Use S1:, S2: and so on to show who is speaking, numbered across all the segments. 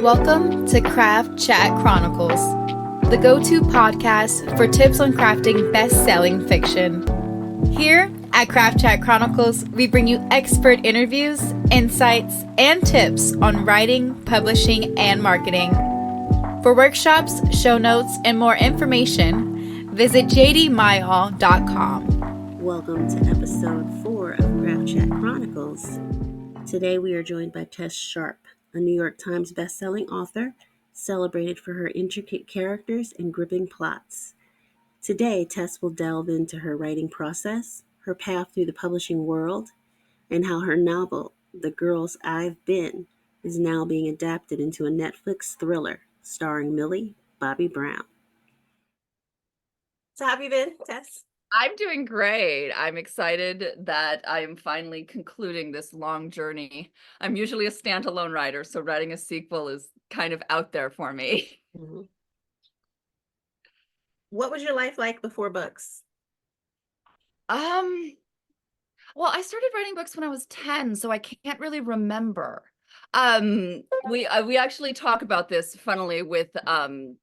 S1: Welcome to Craft Chat Chronicles, the go-to podcast for tips on crafting best-selling fiction. Here at Craft Chat Chronicles, we bring you expert interviews, insights, and tips on writing, publishing, and marketing. For workshops, show notes, and more information, visit J.D.Myall.com.
S2: Welcome to episode 4 of Craft Chat Chronicles. Today we are joined by Tess Sharpe, a New York Times bestselling author, celebrated for her intricate characters and gripping plots. Today, Tess will delve into her writing process, her path through the publishing world, and how her novel, The Girls I've Been, is now being adapted into a Netflix thriller starring Millie Bobby Brown. So how have you been, Tess?
S3: I'm doing great. I'm excited that I'm finally concluding this long journey. I'm usually a standalone writer, so writing a sequel is kind of out there for me.
S2: Mm-hmm. What was your life like before books?
S3: Well, I started writing books when I was 10, so I can't really remember. We actually talk about this, funnily, with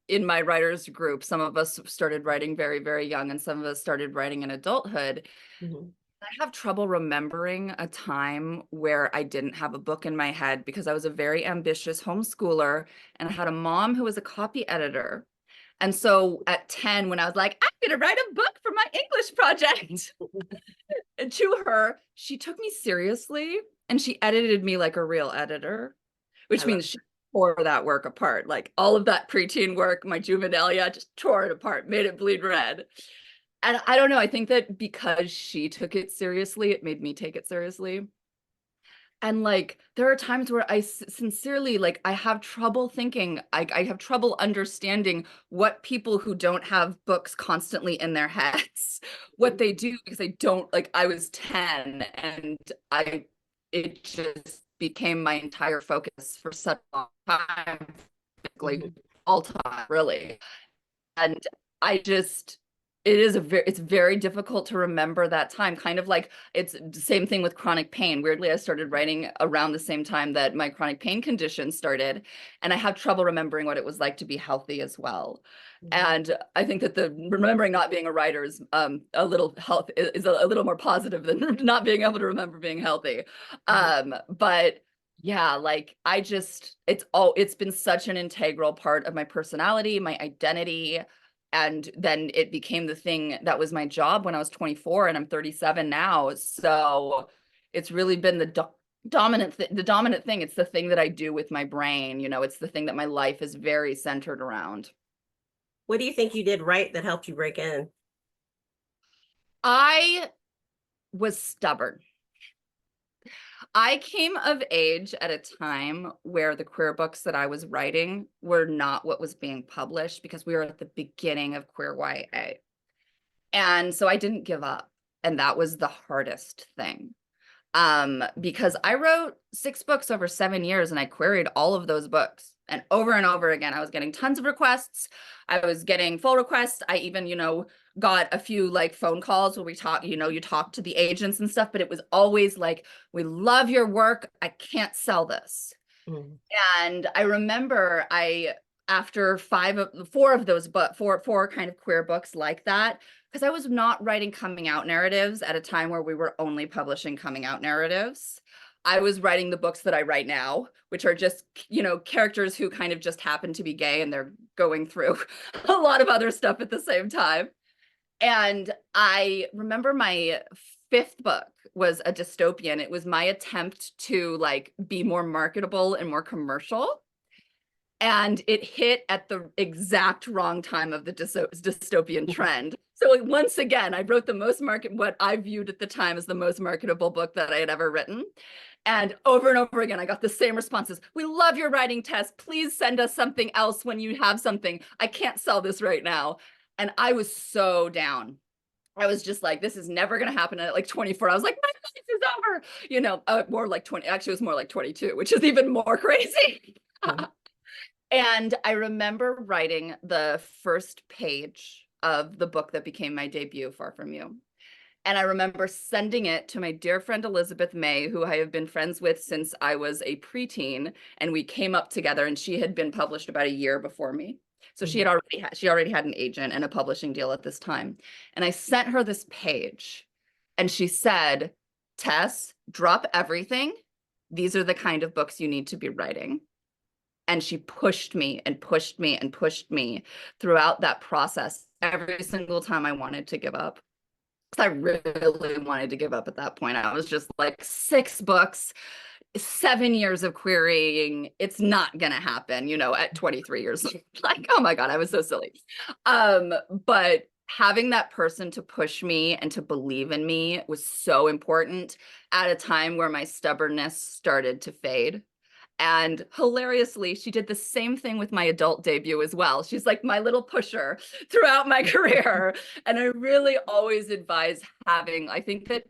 S3: in my writers group. Some of us started writing very, very young, and some of us started writing in adulthood.
S2: Mm-hmm.
S3: I have trouble remembering a time where I didn't have a book in my head because I was a very ambitious homeschooler and I had a mom who was a copy editor. And so at 10, when I was like, I'm going to write a book for my English project, and to her, she took me seriously and she edited me like a real editor, which means she tore that work apart. Like all of that preteen work, my juvenilia, just tore it apart, made it bleed red. And I don't know, I think that because she took it seriously, it made me take it seriously. And like, there are times where I sincerely, like, I have trouble thinking, I have trouble understanding what people who don't have books constantly in their heads, what they do, because I don't, like, I was 10 and it just became my entire focus for such a long time, like all time, really. And I just, it's very difficult to remember that time. Kind of like it's the same thing with chronic pain. Weirdly, I started writing around the same time that my chronic pain condition started, and I have trouble remembering what it was like to be healthy as well. And I think that the remembering not being a writer is a little health is a little more positive than not being able to remember being healthy. But yeah, like it's been such an integral part of my personality, my identity. And then it became the thing that was my job when I was 24 and I'm 37 now. So it's really been the dominant thing. It's the thing that I do with my brain. You know, it's the thing that my life is very centered around.
S2: What do you think you did right that helped you break in?
S3: I was stubborn. I came of age at a time where the queer books that I was writing were not what was being published because we were at the beginning of queer YA. And so I didn't give up. And that was the hardest thing. Because I wrote 6 books over 7 years and I queried all of those books. And over again, I was getting tons of requests. I was getting full requests. I even, got a few like phone calls where we talk, you talk to the agents and stuff, but it was always like, we love your work. I can't sell this. And I remember after 4 of those, but four kind of queer books like that, because I was not writing coming out narratives at a time where we were only publishing coming out narratives. I was writing the books that I write now, which are just, characters who kind of just happen to be gay and they're going through a lot of other stuff at the same time. And I remember my 5th book was a dystopian. It was my attempt to like be more marketable and more commercial. And it hit at the exact wrong time of the dystopian trend. So once again, I wrote what I viewed at the time as the most marketable book that I had ever written. And over again, I got the same responses. We love your writing, Tess. Please send us something else when you have something. I can't sell this right now. And I was so down. I was just like, this is never going to happen. At like 24, I was like, my life is over. More like 20. Actually, it was more like 22, which is even more crazy. And I remember writing the first page of the book that became my debut, Far From You. And I remember sending it to my dear friend Elizabeth May, who I have been friends with since I was a preteen, and we came up together, and she had been published about a year before me. So
S2: Mhm.
S3: she already had an agent and a publishing deal at this time. And I sent her this page, and she said, "Tess, drop everything. These are the kind of books you need to be writing." And she pushed me and pushed me and pushed me throughout that process every single time I wanted to give up. I really wanted to give up at that point. I was just like, 6 books, 7 years of querying. It's not gonna happen, at 23 years old. Like, oh my God, I was so silly. But having that person to push me and to believe in me was so important at a time where my stubbornness started to fade. And hilariously, she did the same thing with my adult debut as well. She's like my little pusher throughout my career. And I really always advise having, I think that,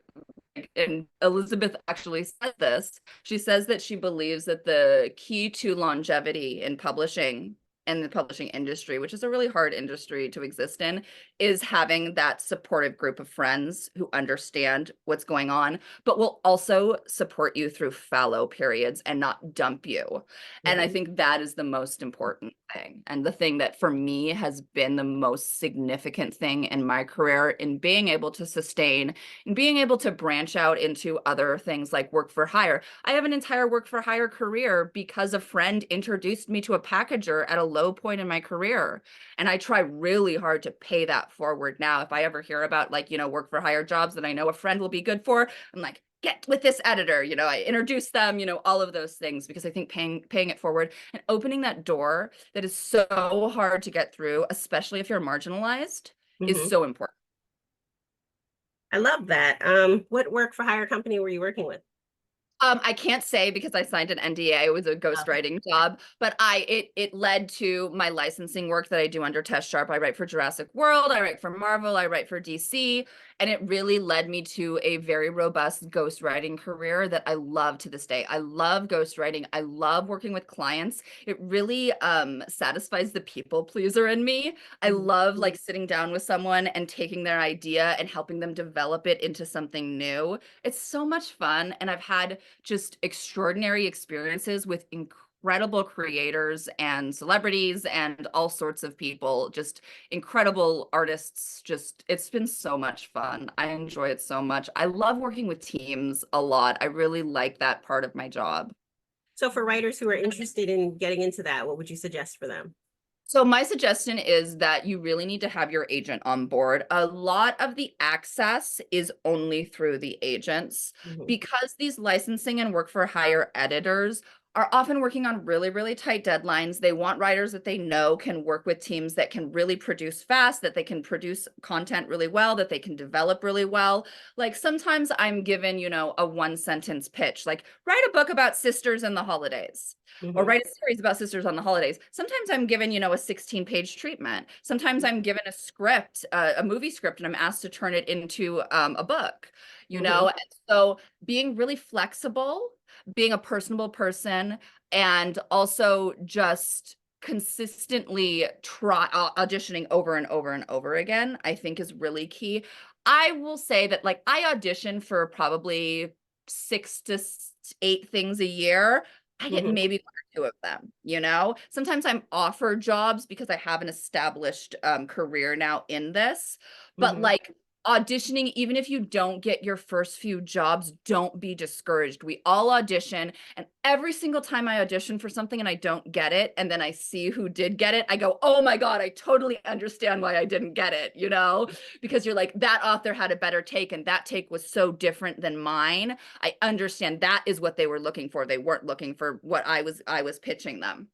S3: and Elizabeth actually said this, she says that she believes that the key to longevity in publishing and the publishing industry, which is a really hard industry to exist in, is having that supportive group of friends who understand what's going on, but will also support you through fallow periods and not dump you. And I
S2: Mhm.
S3: think that is the most important thing. And the thing that for me has been the most significant thing in my career in being able to sustain and being able to branch out into other things like work for hire. I have an entire work for hire career because a friend introduced me to a packager at a low point in my career. And I try really hard to pay that forward now. If I ever hear about work for hire jobs that I know a friend will be good for, I'm like, get with this editor. I introduce them, all of those things, because I think paying it forward and opening that door that is so hard to get through, especially if you're marginalized, is
S2: Mhm.
S3: so important.
S2: I love that. What work for hire company were you working with?
S3: I can't say because I signed an NDA. It was a
S2: Okay.
S3: ghostwriting job, but it led to my licensing work that I do under Tess Sharpe. I write for Jurassic World, I write for Marvel, I write for DC, and it really led me to a very robust ghostwriting career that I love to this day. I love ghostwriting. I love working with clients. It really satisfies the people pleaser in me. I
S2: Mhm.
S3: love like sitting down with someone and taking their idea and helping them develop it into something new. It's so much fun, and I've had just extraordinary experiences with incredible creators and celebrities and all sorts of people, just incredible artists. Just, it's been so much fun. I enjoy it so much. I love working with teams a lot. I really like that part of my job.
S2: So for writers who are interested in getting into that, what would you suggest for them?
S3: So my suggestion is that you really need to have your agent on board. A lot of the access is only through the agents
S2: Mhm.
S3: because these licensing and work for hire editors are often working on really, really tight deadlines. They want writers that they know can work with teams that can really produce fast, that they can produce content really well, that they can develop really well. Like sometimes I'm given, a one sentence pitch, like write a book about sisters in the holidays or
S2: Mhm.
S3: write a series about sisters on the holidays. Sometimes I'm given, a 16-page treatment. Sometimes I'm given a script, a movie script, and I'm asked to turn it into a book,
S2: Mhm.
S3: And so being really flexible, being a personable person, and also just consistently try auditioning over and over and over again, I think is really key. I will say that like I audition for probably 6 to 8 things a year. I get
S2: Mhm.
S3: maybe 1 or 2 of them, Sometimes I'm offered jobs because I have an established career now in this, but
S2: Mhm.
S3: like auditioning, even if you don't get your first few jobs, don't be discouraged. We all audition, and every single time I audition for something and I don't get it, and then I see who did get it, I go, oh my God, I totally understand why I didn't get it, because you're like, that author had a better take, and that take was so different than mine. I understand that is what they were looking for. They weren't looking for what I was pitching them.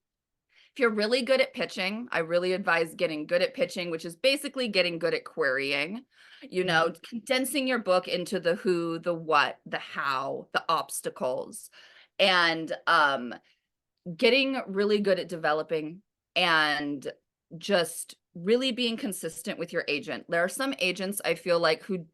S3: If you're really good at pitching, I really advise getting good at pitching, which is basically getting good at querying,
S2: Mhm.
S3: condensing your book into the who, the what, the how, the obstacles, and getting really good at developing and just really being consistent with your agent. There are some agents I feel like who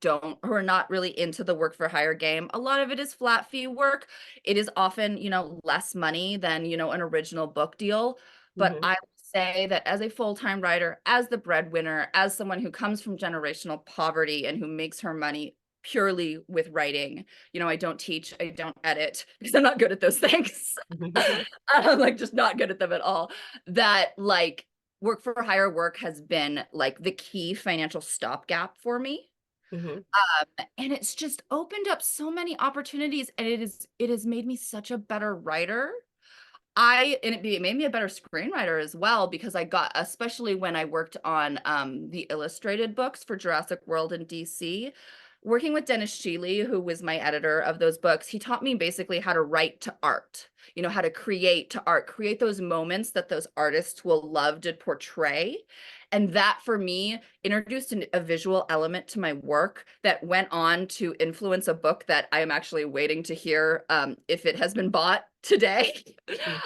S3: are not really into the work for hire game. A lot of it is flat fee work. It is often, less money than, an original book deal. But
S2: Mhm.
S3: I would say that as a full-time writer, as the breadwinner, as someone who comes from generational poverty and who makes her money purely with writing. You know, I don't teach, I don't edit because I'm not good at those things. I'm like just not good at them at all. That like work for hire work has been like the key financial stopgap for me. And it's just opened up so many opportunities, and it has made me such a better writer. It made me a better screenwriter as well, because I got, especially when I worked on the illustrated books for Jurassic World in DC, working with Dennis Shealy, who was my editor of those books. He taught me basically how to write to art, you know, how to create to art, create those moments that those artists will love to portray. And that for me introduced a visual element to my work that went on to influence a book that I am actually waiting to hear if it has been bought today.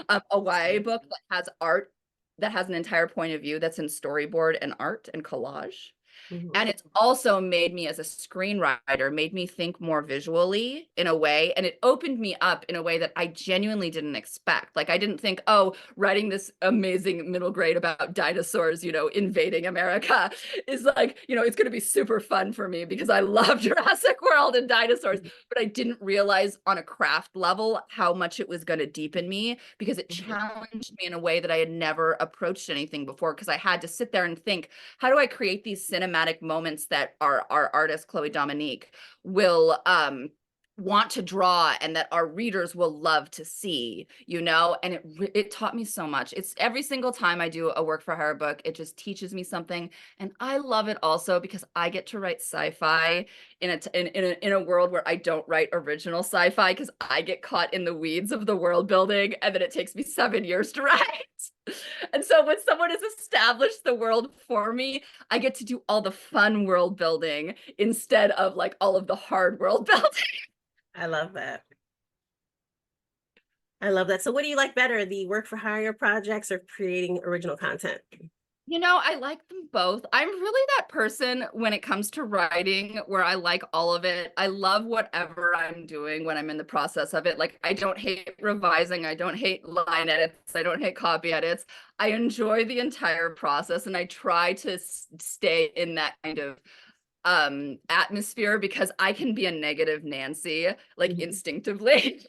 S3: A YA book that has art, that has an entire point of view that's in storyboard and art and collage. And it's also made me as a screenwriter, made me think more visually in a way, and it opened me up in a way that I genuinely didn't expect. Like I didn't think, oh, writing this amazing middle grade about dinosaurs, you know, invading America is like, you know, it's going to be super fun for me because I love Jurassic World and dinosaurs. But I didn't realize on a craft level how much it was going to deepen me, because it challenged me in a way that I had never approached anything before, because I had to sit there and think, how do I create these cinematic moments that our artist Chloe Dominique will want to draw and that our readers will love to see, you know? And it taught me so much. It's every single time I do a work for hire book, it just teaches me something. And I love it also because I get to write sci-fi in a world where I don't write original sci-fi, because I get caught in the weeds of the world building, and then it takes me 7 years to write. And so when someone has established the world for me, I get to do all the fun world building instead of like all of the hard world building.
S2: I love that. I love that. So what do you like better, the work for hire projects or creating original content?
S3: You know, I like them both. I'm really that person when it comes to writing where I like all of it. I love whatever I'm doing when I'm in the process of it. Like, I don't hate revising. I don't hate line edits. I don't hate copy edits. I enjoy the entire process, and I try to stay in that kind of atmosphere, because I can be a negative Nancy, like instinctively.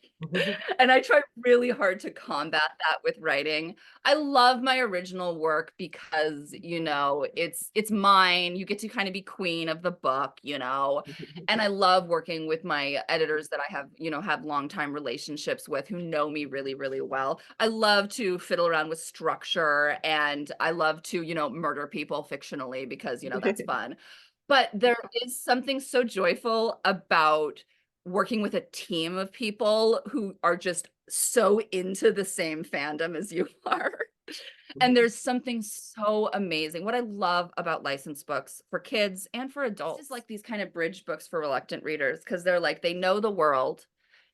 S3: And I try really hard to combat that with writing. I love my original work because, you know, it's mine. You get to kind of be queen of the book, you know. And I love working with my editors that I have, you know, have longtime relationships with, who know me really, really well. I love to fiddle around with structure, and I love to, you know, murder people fictionally because, you know, that's fun. But there is something so joyful about working with a team of people who are just so into the same fandom as you are. And there's something so amazing. What I love about licensed books for kids and for adults is like these kind of bridge books for reluctant readers, because they're like, they know the world.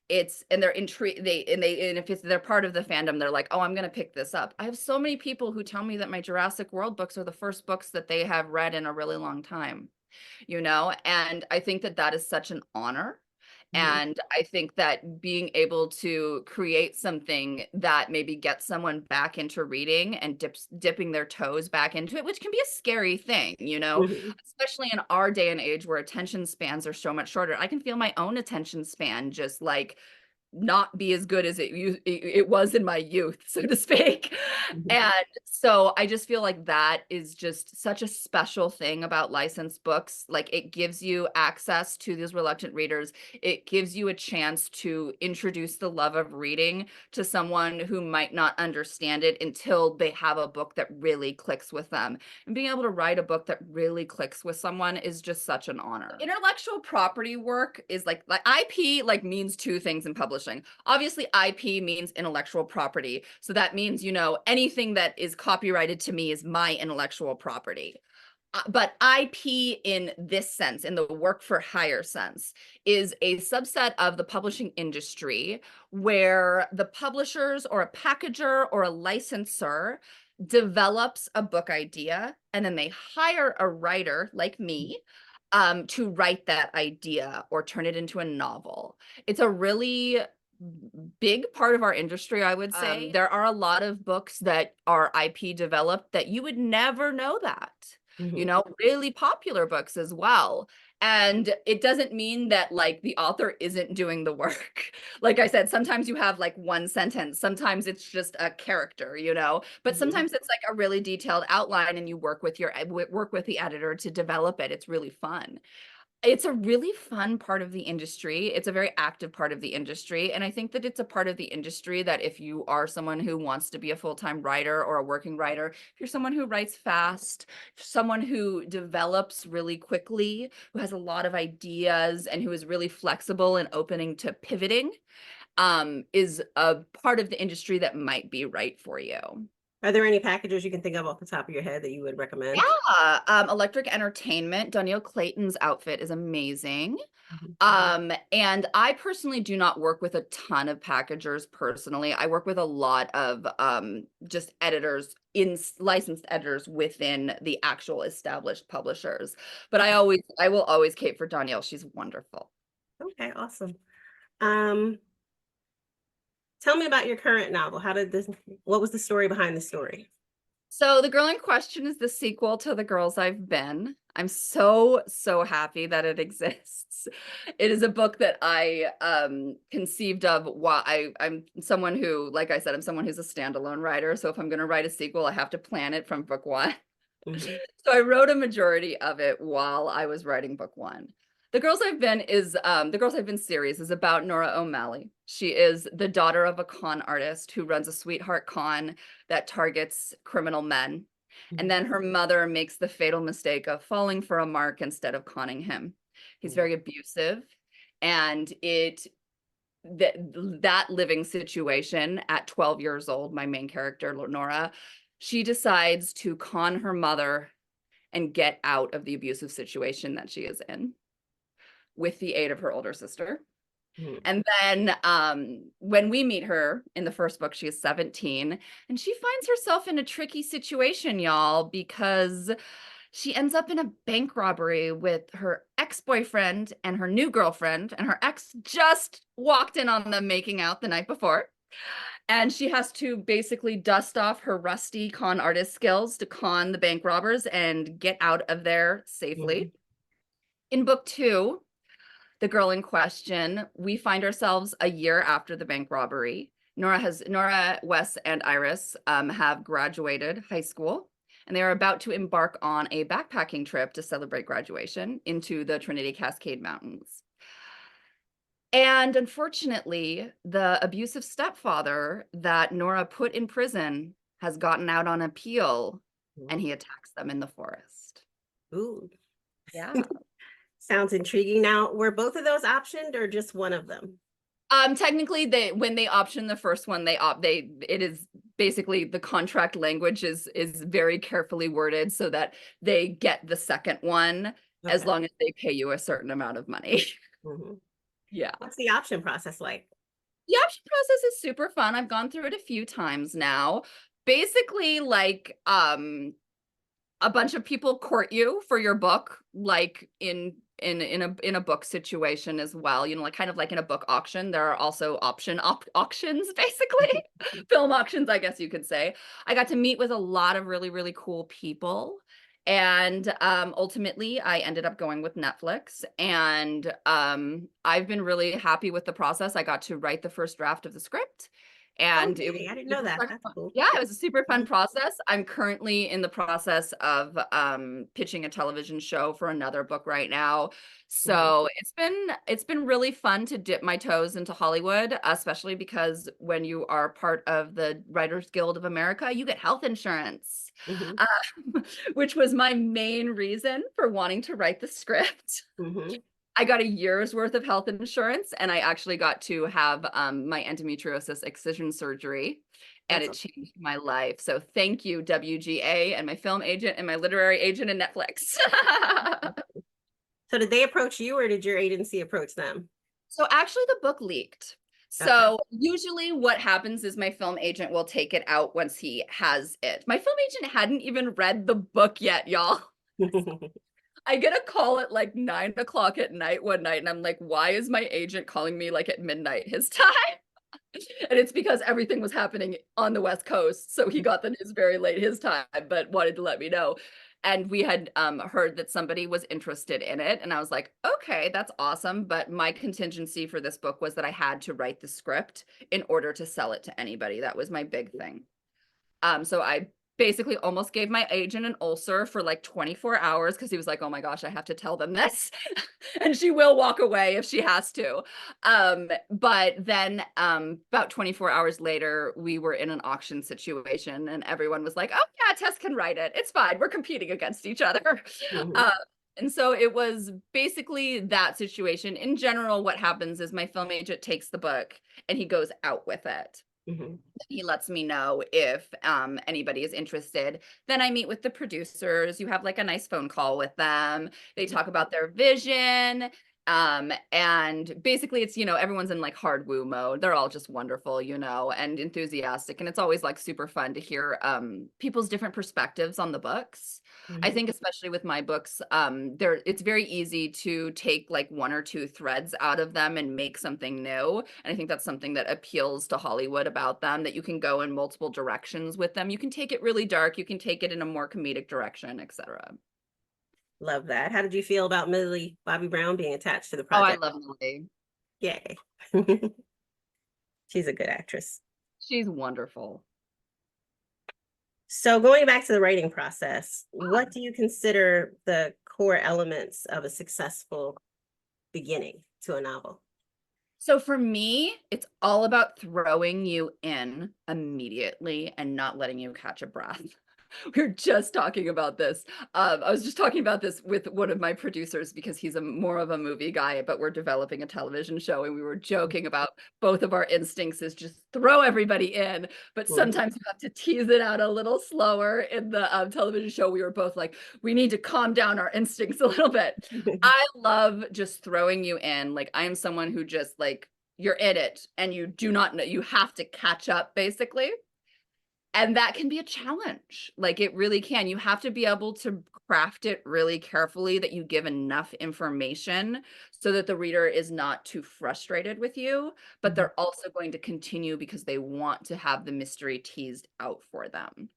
S3: And they're intrigued. And if they're part of the fandom, they're like, oh, I'm gonna pick this up. I have so many people who tell me that my Jurassic World books are the first books that they have read in a really long time, you know? And I think that that is such an honor. And I think that being able to create something that maybe gets someone back into reading and dipping their toes back into it, which can be a scary thing, you know, especially in our day and age where attention spans are so much shorter. I can feel my own attention span just like not be as good as it was in my youth, so to speak. And so I just feel like that is just such a special thing about licensed books. Like, it gives you access to these reluctant readers. It gives you a chance to introduce the love of reading to someone who might not understand it until they have a book that really clicks with them. And being able to write a book that really clicks with someone is just such an honor. Intellectual property work is like IP like means two things in publishing. Obviously, IP means intellectual property. So that means, you know, anything that is copyrighted to me is my intellectual property. But IP in this sense, in the work for hire sense, is a subset of the publishing industry where the publishers or a packager or a licensor develops a book idea, and then they hire a writer like me to write that idea or turn it into a novel. It's a really big part of our industry, I would say. There are a lot of books that are IP developed that you would never know that. really popular books as well. And it doesn't mean that like the author isn't doing the work. Like I said, sometimes you have like one sentence, sometimes it's just a character, but sometimes it's like a really detailed outline and you work with the editor to develop it. It's really fun. It's a really fun part of the industry. It's a very active part of the industry. And I think that it's a part of the industry that if you are someone who wants to be a full-time writer or a working writer, if you're someone who writes fast, someone who develops really quickly, who has a lot of ideas and who is really flexible and opening to pivoting, is a part of the industry that might be right for you.
S2: Are there any packages you can think of off the top of your head that you would recommend?
S3: Yeah, Electric Entertainment, Danielle Clayton's outfit is amazing. And I personally do not work with a ton of packagers personally. I work with a lot of just editors, licensed editors within the actual established publishers. But I will always cape for Danielle. She's wonderful.
S2: Okay, awesome. Tell me about your current novel. What was the story behind the story?
S3: So The Girl in Question is the sequel to The Girls I've Been. I'm so happy that it exists. It is a book that I conceived of while I'm someone who, like I said, I'm someone who's a standalone writer. So if I'm going to write a sequel, I have to plan it from book one. So I wrote a majority of it while I was writing book one. The Girls I've Been the Girls I've Been series is about Nora O'Malley. She is the daughter of a con artist who runs a sweetheart con that targets criminal men. And then her mother makes the fatal mistake of falling for a mark instead of conning him. He's very abusive. And that living situation at 12 years old, my main character, Nora, she decides to con her mother and get out of the abusive situation that she is in with the aid of her older sister. And then when we meet her in the first book, she is 17 and she finds herself in a tricky situation, y'all, because she ends up in a bank robbery with her ex-boyfriend and her new girlfriend, and her ex just walked in on them making out the night before. And she has to basically dust off her rusty con artist skills to con the bank robbers and get out of there safely. In book two, The Girl in Question, we find ourselves a year after the bank robbery. Nora, Wes, and Iris have graduated high school, and they are about to embark on a backpacking trip to celebrate graduation into the Trinity Cascade Mountains. And unfortunately, the abusive stepfather that Nora put in prison has gotten out on appeal, and he attacks them in the forest.
S2: Ooh.
S3: Yeah.
S2: Sounds intriguing. Now, were both of those optioned or just one of them?
S3: Technically, when they option the first one, it is basically the contract language is very carefully worded so that they get the second one as long as they pay you a certain amount of money. Yeah.
S2: What's the option process like?
S3: The option process is super fun. I've gone through it a few times now. Basically, like a bunch of people court you for your book, like in a book situation as well, like kind of like in a book auction. There are also auctions, basically film auctions, I guess you could say. I got to meet with a lot of really cool people, and ultimately I ended up going with Netflix, and I've been really happy with the process. I got to write the first draft of the script. And
S2: I didn't know that. That's cool.
S3: Yeah, it was a super fun process. I'm currently in the process of pitching a television show for another book right now. So it's been really fun to dip my toes into Hollywood, especially because when you are part of the Writers Guild of America, you get health insurance, which was my main reason for wanting to write the script. I got a year's worth of health insurance, and I actually got to have my endometriosis excision surgery, and it changed my life. So thank you, WGA, and my film agent and my literary agent and Netflix.
S2: So did they approach you, or did your agency approach them?
S3: So actually the book leaked. So usually what happens is my film agent will take it out once he has it. My film agent hadn't even read the book yet, y'all. I get a call at like 9 o'clock at night one night, and I'm like, why is my agent calling me like at midnight his time? And it's because everything was happening on the West Coast. So he got the news very late his time, but wanted to let me know. And we had heard that somebody was interested in it. And I was like, okay, that's awesome. But my contingency for this book was that I had to write the script in order to sell it to anybody. That was my big thing. So I basically almost gave my agent an ulcer for like 24 hours because he was like, oh my gosh, I have to tell them this. And she will walk away if she has to. But then about 24 hours later, we were in an auction situation and everyone was like, oh yeah, Tess can write it. It's fine. We're competing against each other.
S2: Mhm.
S3: And so it was basically that situation. In general, what happens is my film agent takes the book and he goes out with it.
S2: Mhm.
S3: He lets me know if anybody is interested. Then I meet with the producers. You have like a nice phone call with them. They talk about their vision. And basically it's, everyone's in like hard woo mode. They're all just wonderful, and enthusiastic. And it's always like super fun to hear people's different perspectives on the books. I
S2: Mhm.
S3: think especially with my books, it's very easy to take like one or two threads out of them and make something new. And I think that's something that appeals to Hollywood about them, that you can go in multiple directions with them. You can take it really dark, you can take it in a more comedic direction, etc.
S2: Love that. How did you feel about Millie Bobby Brown being attached to the
S3: Oh, I
S2: project?
S3: love Lily.
S2: Yay. She's a good actress.
S3: She's wonderful.
S2: So going back to the writing process, what do you consider the core elements of a successful beginning to a novel?
S3: So for me, it's all about throwing you in immediately and not letting you catch a breath. We were just talking about this. I was just talking about this with one of my producers because he's more of a movie guy, but we're developing a television show, and we were joking about both of our instincts is just throw everybody in, but sometimes you have to tease it out a little slower. In the television show, we were both like, we need to calm down our instincts a little bit. I love just throwing you in. Like, I am someone who just like, you're in it and you do not know, you have to catch up basically. And that can be a challenge. Like, it really can. You have to be able to craft it really carefully, that you give enough information so that the reader is not too frustrated with you, but
S2: Mhm.
S3: they're also going to continue because they want to have the mystery teased out for them.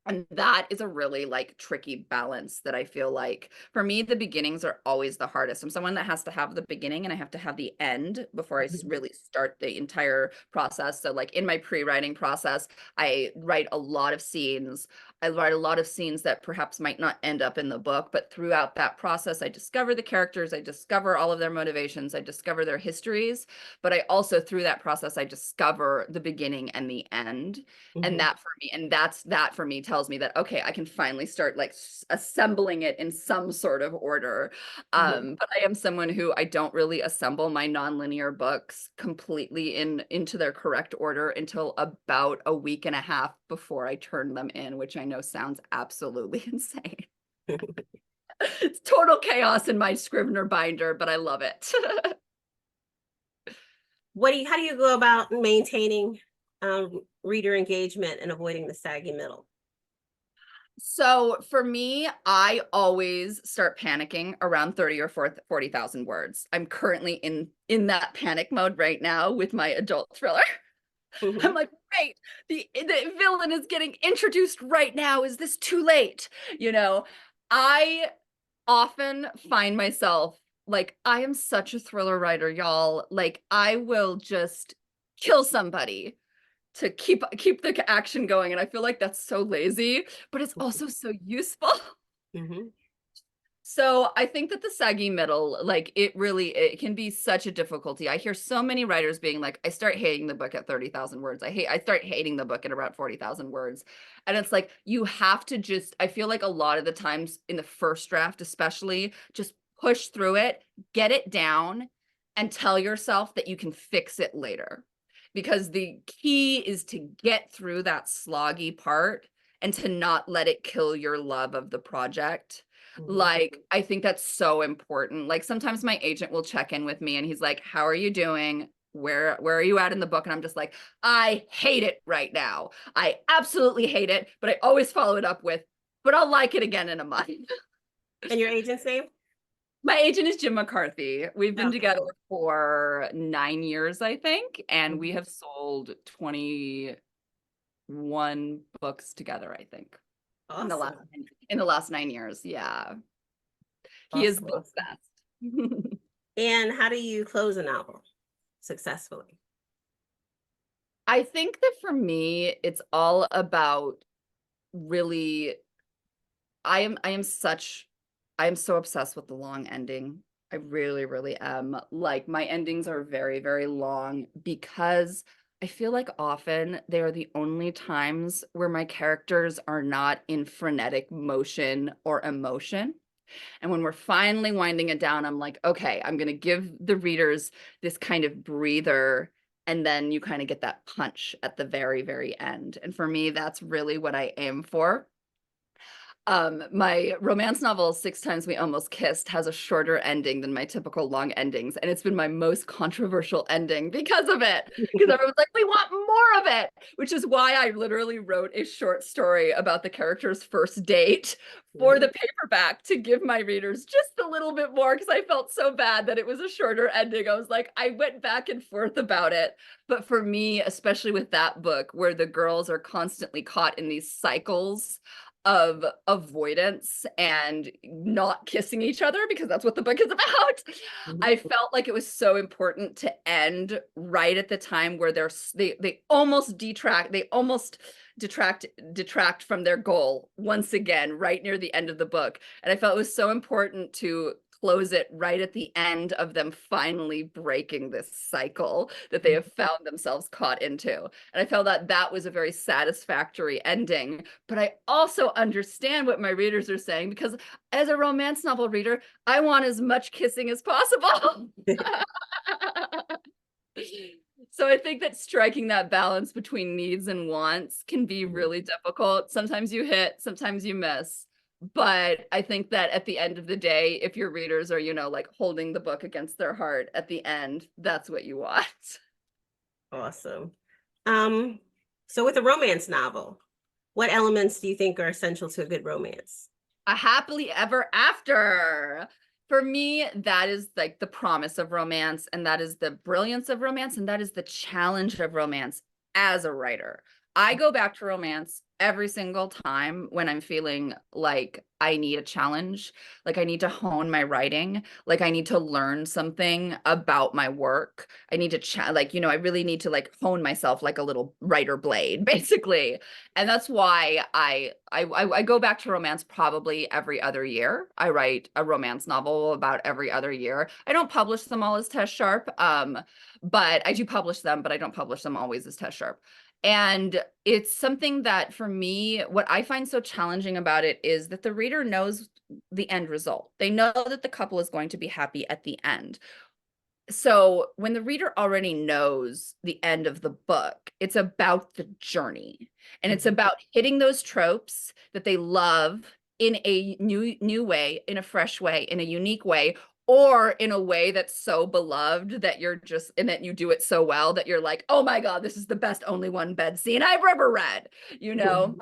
S3: And that is a really like tricky balance that I feel like for me, the beginnings are always the hardest. I'm someone that has to have the beginning and I have to have the end before I really start the entire process. So, like in my pre writing process, I write a lot of scenes. I write a lot of scenes that perhaps might not end up in the book, but throughout that process, I discover the characters, I discover all of their motivations, I discover their histories. But I also, through that process, I discover the beginning and the end. And
S2: Mhm.
S3: that for me, that for me tells me that, okay, I can finally start like assembling it in some sort of order.
S2: Mhm.
S3: But I am someone who I don't really assemble my nonlinear books completely into their correct order until about a week and a half before I turn them in, which I know sounds absolutely insane. It's total chaos in my Scrivener binder, but I love it.
S2: How do you go about maintaining reader engagement and avoiding the saggy middle?
S3: So for me, I always start panicking around 30 or 40,000 words. I'm currently in that panic mode right now with my adult thriller. I'm
S2: Mhm.
S3: like, wait, the villain is getting introduced right now. Is this too late? I often find myself like, I am such a thriller writer, y'all. Like, I will just kill somebody to keep the action going, and I feel like that's so lazy, but it's also so useful.
S2: Mhm.
S3: So I think that the saggy middle, like it can be such a difficulty. I hear so many writers being like, I start hating the book at 30,000 words. I start hating the book at around 40,000 words. And it's like, you have to just, I feel like a lot of the times in the first draft, especially, just push through it, get it down, and tell yourself that you can fix it later. Because the key is to get through that sloggy part and to not let it kill your love of the project.
S2: Mhm.
S3: Like, I think that's so important. Like, sometimes my agent will check in with me and he's like, how are you doing? Where are you at in the book? And I'm just like, I hate it right now. I absolutely hate it, but I always follow it up with, but I'll like it again in a month.
S2: And your agent's name?
S3: My agent is Jim McCarthy. We've been
S2: Okay.
S3: together for 9 years, I think, and we
S2: Mhm.
S3: have sold 21 books together, I think. in the last
S2: Awesome.
S3: 9 years. Yeah. He is
S2: Awesome.
S3: the
S2: Awesome.
S3: best.
S2: And how do you close a novel successfully?
S3: I think that for me, it's all about really, I am so obsessed with the long ending. I really, really am. Like my endings are very, very long because I feel like often they are the only times where my characters are not in frenetic motion or emotion. And when we're finally winding it down, I'm like, okay, I'm going to give the readers this kind of breather. And then you kind of get that punch at the very, very end. And for me, that's really what I aim for. My romance novel, Six Times We Almost Kissed, has a shorter ending than my typical long endings. And it's been my most controversial ending because of it. Because everyone's like, we want more of it, which is why I literally wrote a short story about the character's first date for the paperback to give my readers just a little bit more because I felt so bad that it was a shorter ending. I was like, I went back and forth about it. But for me, especially with that book, where the girls are constantly caught in these cycles of avoidance and not kissing each other because that's what the book is about. I felt like it was so important to end right at the time where they almost detract from their goal once again right near the end of the book. And I felt it was so important to close it right at the end of them finally breaking this cycle that they have found themselves caught into. And I felt that that was a very satisfactory ending. But I also understand what my readers are saying because as a romance novel reader, I want as much kissing as possible. So I think that striking that balance between needs and wants can be really difficult. Sometimes you hit, sometimes you miss. But I think that at the end of the day, if your readers are, like holding the book against their heart at the end, that's what you want.
S2: Awesome. So with a romance novel, what elements do you think are essential to a good romance?
S3: A happily ever after. For me, that is like the promise of romance, and that is the brilliance of romance, and that is the challenge of romance as a writer. I go back to romance every single time when I'm feeling like I need a challenge, like I need to hone my writing, like I need to learn something about my work. I need to I really need to like hone myself like a little writer blade, basically. And that's why I go back to romance probably every other year. I write a romance novel about every other year. I don't publish them all as Tess Sharpe, but I do publish them, but I don't publish them always as Tess Sharpe. And it's something that for me, what I find so challenging about it is that the reader knows the end result. They know that the couple is going to be happy at the end. So when the reader already knows the end of the book, it's about the journey and it's about hitting those tropes that they love in a new way, in a fresh way, in a unique way, or in a way that's so beloved that and that you do it so well that you're like, oh my God, this is the best only one bed scene I've ever read, And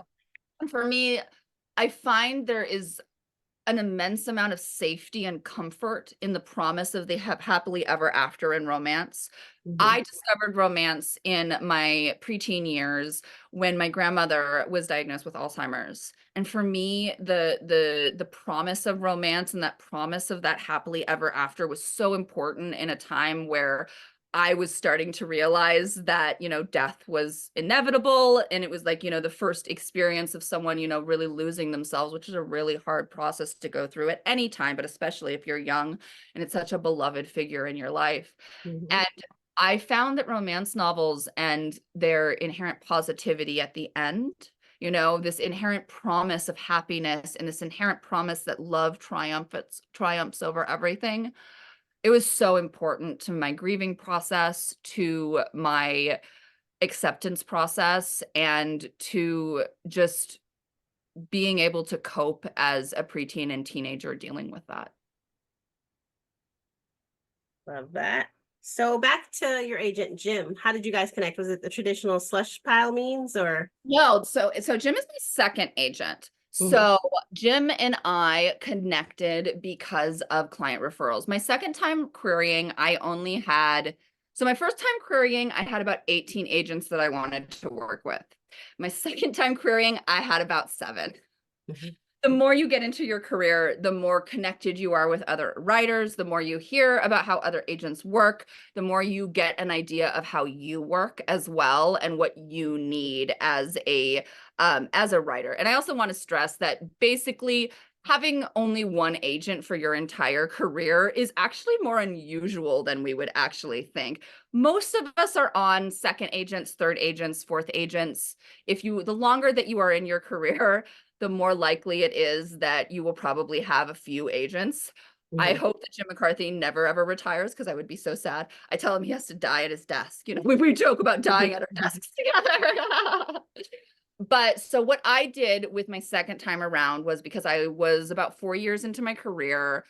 S3: for me, I find there is an immense amount of safety and comfort in the promise of the happily ever after in romance. I discovered romance in my preteen years when my grandmother was diagnosed with Alzheimer's. And for me, the promise of romance and that promise of that happily ever after was so important in a time where I was starting to realize that, death was inevitable. And it was like, the first experience of someone, really losing themselves, which is a really hard process to go through at any time, but especially if you're young and it's such a beloved figure in your life. And I found that romance novels and their inherent positivity at the end, this inherent promise of happiness and this inherent promise that love triumphs over everything. It was so important to my grieving process, to my acceptance process, and to just being able to cope as a preteen and teenager dealing with that.
S2: Love that. So back to your agent, Jim. How did you guys connect? Was it the traditional slush pile means or?
S3: No, so Jim is my second agent. So Jim and I connected because of client referrals. My second time querying, my first time querying, I had about 18 agents that I wanted to work with. My second time querying, I had about 7.
S2: Mhm.
S3: The more you get into your career, the more connected you are with other writers, the more you hear about how other agents work, the more you get an idea of how you work as well and what you need as a writer. And I also want to stress that basically having only one agent for your entire career is actually more unusual than we would actually think. Most of us are on second agents, third agents, fourth agents. The longer that you are in your career, the more likely it is that you will probably have a few agents. I
S2: Mhm.
S3: hope that Jim McCarthy never ever retires because I would be so sad. I tell him he has to die at his desk. We joke about dying at our desks together. But so what I did with my second time around was, because I was about 4 years into my career,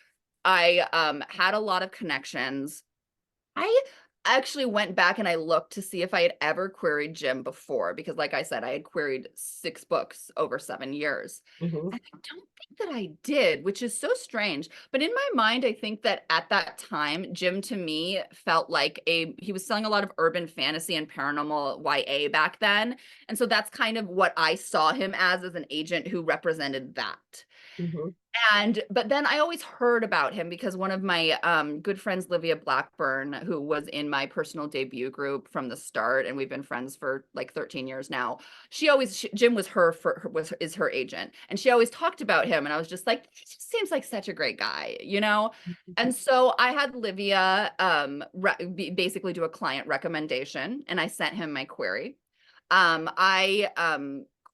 S3: I had a lot of connections. I actually went back and I looked to see if I had ever queried Jim before, because like I said, I had queried 6 books over 7 years.
S2: Mhm.
S3: And I don't think that I did, which is so strange. But in my mind, I think that at that time, Jim to me felt like he was selling a lot of urban fantasy and paranormal YA back then. And so that's kind of what I saw him as an agent who represented that.
S2: Mhm.
S3: But then I always heard about him because one of my good friends, Livia Blackburn, who was in my personal debut group from the start, and we've been friends for like 13 years now. Jim was is her agent, and she always talked about him, and I was just like, he just seems like such a great guy, you know. And so I had Livia basically do a client recommendation, and I sent him my query. I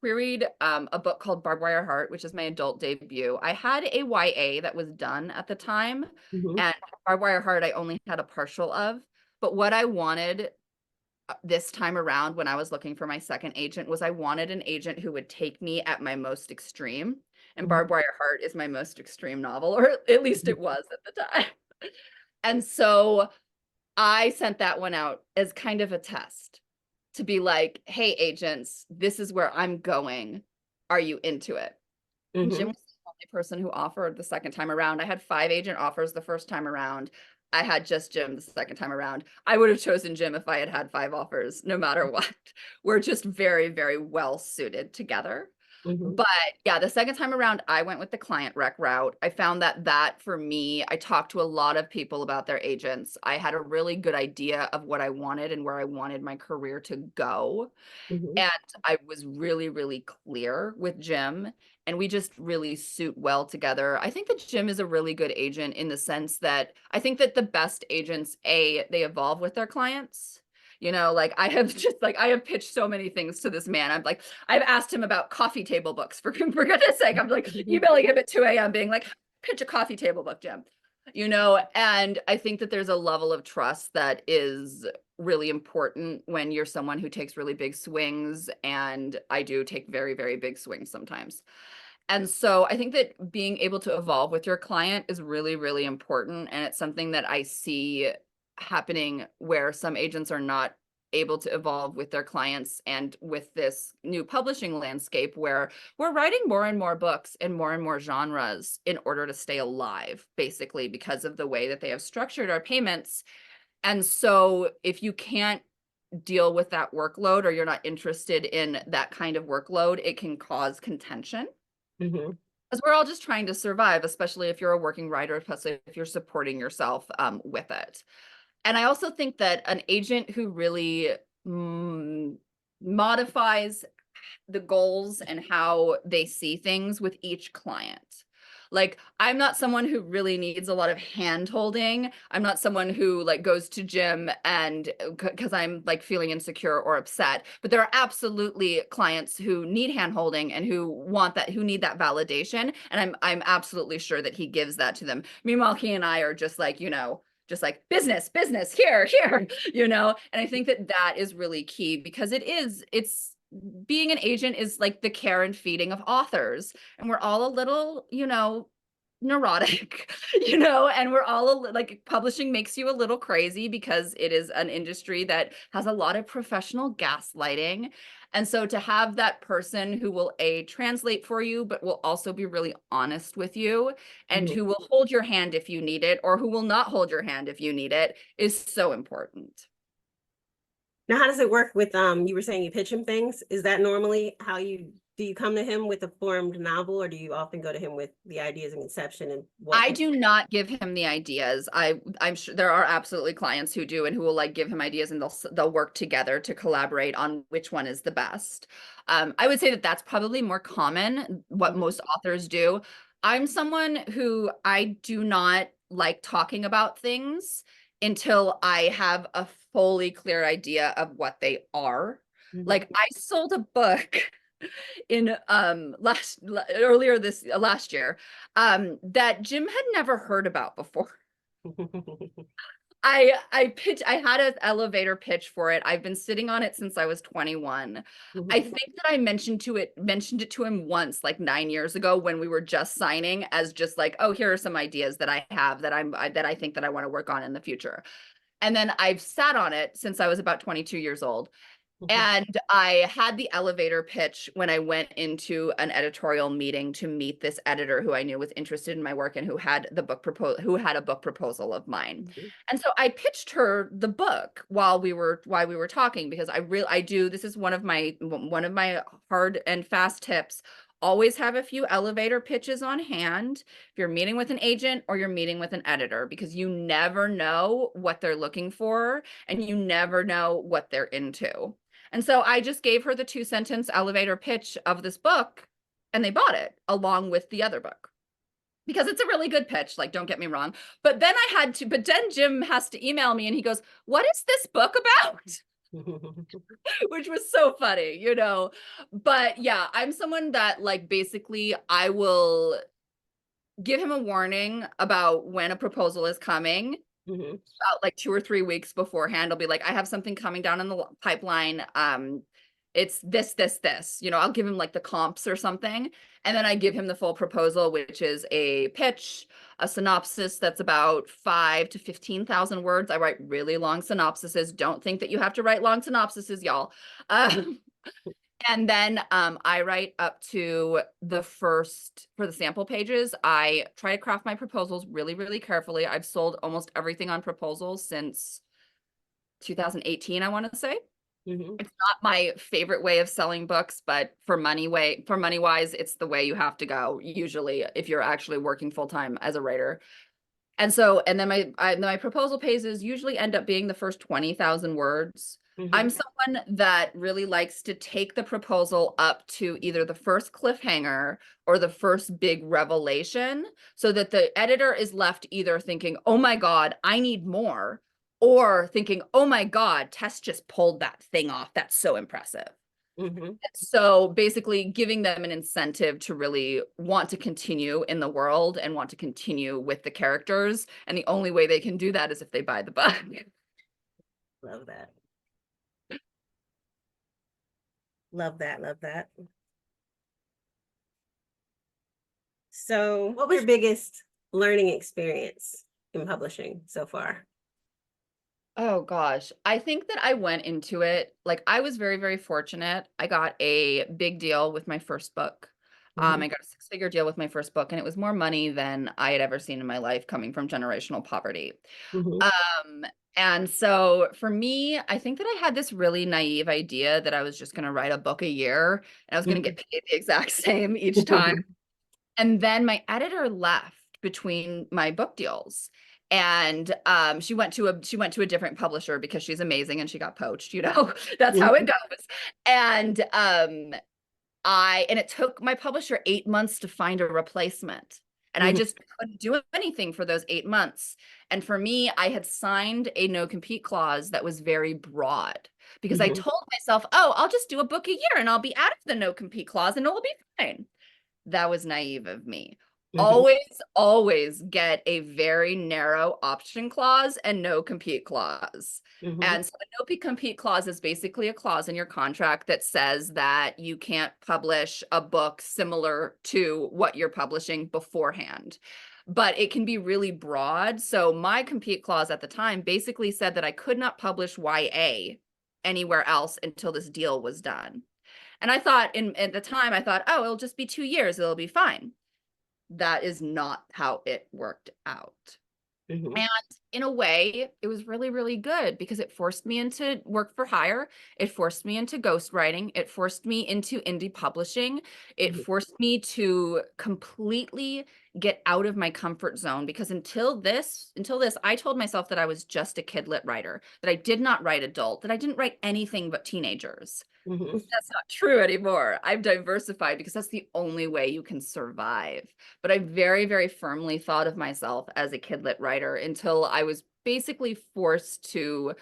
S3: queried a book called Barbed Wire Heart, which is my adult debut. I had a YA that was done at the time,
S2: Mhm.
S3: and Barbed Wire Heart I only had a partial of. But what I wanted this time around when I was looking for my second agent was I wanted an agent who would take me at my most extreme. And
S2: Mhm.
S3: Barbed Wire Heart is my most extreme novel, or at least it was at the time. And so I sent that one out as kind of a test to be like, hey, agents, this is where I'm going. Are you into it? Jim
S2: Mhm.
S3: was the only person who offered the second time around. I had 5 agent offers the first time around. I had just Jim the second time around. I would have chosen Jim if I had had 5 offers, no matter what. We're just very, very well suited together.
S2: Mhm.
S3: But yeah, the second time around, I went with the client rec route. I found that for me, I talked to a lot of people about their agents. I had a really good idea of what I wanted and where I wanted my career to go.
S2: Mhm.
S3: And I was really, really clear with Jim, and we just really suit well together. I think that Jim is a really good agent in the sense that I think that the best agents, they evolve with their clients. Like I have pitched so many things to this man. I've asked him about coffee table books for goodness sake. I'm like emailing him at 2 a.m. being like, pitch a coffee table book, Jim. And I think that there's a level of trust that is really important when you're someone who takes really big swings, and I do take very, very big swings sometimes. And so I think that being able to evolve with your client is really, really important, and it's something that I see happening where some agents are not able to evolve with their clients, and with this new publishing landscape where we're writing more and more books and more genres in order to stay alive, basically because of the way that they have structured our payments. And so if you can't deal with that workload, or you're not interested in that kind of workload, it can cause contention,
S2: Mhm.
S3: because we're all just trying to survive, especially if you're a working writer, especially if you're supporting yourself with it. And I also think that an agent who really modifies the goals and how they see things with each client. Like, I'm not someone who really needs a lot of hand holding. I'm not someone who like goes to Jim and because I'm like feeling insecure or upset. But there are absolutely clients who need hand holding and who need that validation. And I'm absolutely sure that he gives that to them. Meanwhile, he and I are just like, just like business here, and I think that is really key, because it's being an agent is like the care and feeding of authors, and we're all a little, neurotic, and we're all like, publishing makes you a little crazy because it is an industry that has a lot of professional gaslighting. And so to have that person who will translate for you, but will also be really honest with you, and
S2: Mhm.
S3: who will hold your hand if you need it, or who will not hold your hand if you need it, is so important.
S2: Now, how does it work with you were saying you pitch him things? Is that normally how you Do you come to him with a formed novel, or do you often go to him with the ideas and conception and what?
S3: I do not give him the ideas. I'm sure there are absolutely clients who do and who will like give him ideas, and they'll work together to collaborate on which one is the best. I would say that that's probably more common, what most authors do. I'm someone who I do not like talking about things until I have a fully clear idea of what they are. Like I sold a book in earlier this last year that Jim had never heard about before. I had an elevator pitch for it. I've been sitting on it since I was 21. I think that I mentioned it to him once, like 9 years ago, when we were just signing, as just like, oh, here are some ideas that I have that I think that I want to work on in the future. And then I've sat on it since I was about 22 years old. And I had the elevator pitch when I went into an editorial meeting to meet this editor who I knew was interested in my work and who had a book proposal of mine. And so I pitched her the book while we were talking, because I do, this is one of my hard and fast tips. Always have a few elevator pitches on hand if you're meeting with an agent or you're meeting with an editor, because you never know what they're looking for and you never know what they're into. And so I just gave her the 2-sentence elevator pitch of this book, and they bought it along with the other book, because it's a really good pitch. Like, don't get me wrong. But then then Jim has to email me and he goes, "What is this book about?" Which was so funny, you know. But yeah, I'm someone that like basically I will give him a warning about when a proposal is coming. About like 2 or 3 weeks beforehand. I'll be like, I have something coming down in the pipeline. It's this, you know, I'll give him like the comps or something. And then I give him the full proposal, which is a pitch, a synopsis that's about 5 to 15,000 words. I write really long synopsises. Don't think that you have to write long synopsises, y'all. And then I write up to for the sample pages. I try to craft my proposals really, really carefully. I've sold almost everything on proposals since 2018, I want to say. It's not my favorite way of selling books, but for money wise, it's the way you have to go, usually, if you're actually working full time as a writer. And so, and then my proposal pages usually end up being the first 20,000 words. I'm someone that really likes to take the proposal up to either the first cliffhanger or the first big revelation, so that the editor is left either thinking, oh my God, I need more, or thinking, oh my God, Tess just pulled that thing off. That's so impressive. So basically giving them an incentive to really want to continue in the world and want to continue with the characters. And the only way they can do that is if they buy the book.
S2: Love that. Love that. Love that. So what was your biggest learning experience in publishing so far?
S3: Oh gosh, I think that I went into it, like I was very, very fortunate. I got a big deal with my first book. I got a 6-figure deal with my first book, and it was more money than I had ever seen in my life, coming from generational poverty. And so for me, I think that I had this really naive idea that I was just going to write a book a year and I was going to get paid the exact same each time. And then my editor left between my book deals. And she went to a different publisher because she's amazing and she got poached, you know. That's how it goes. And it took my publisher 8 months to find a replacement. And I just couldn't do anything for those 8 months. And for me, I had signed a no compete clause that was very broad, because I told myself, oh, I'll just do a book a year and I'll be out of the no compete clause and it'll be fine. That was naive of me. Always get a very narrow option clause and no compete clause. And so the no compete clause is basically a clause in your contract that says that you can't publish a book similar to what you're publishing beforehand. But it can be really broad. So my compete clause at the time basically said that I could not publish YA anywhere else until this deal was done. And I thought at the time, I thought, oh, it'll just be 2 years. It'll be fine. That is not how it worked out. And in a way, it was really, really good because it forced me into work for hire. It forced me into ghostwriting. It forced me into indie publishing. It
S2: Mhm.
S3: forced me to completely get out of my comfort zone because until this, I told myself that I was just a kidlit writer, that I did not write adult, that I didn't write anything but teenagers.
S2: Mhm.
S3: That's not true anymore. I've diversified because that's the only way you can survive. But I very, very firmly thought of myself as a kidlit writer until I was basically forced to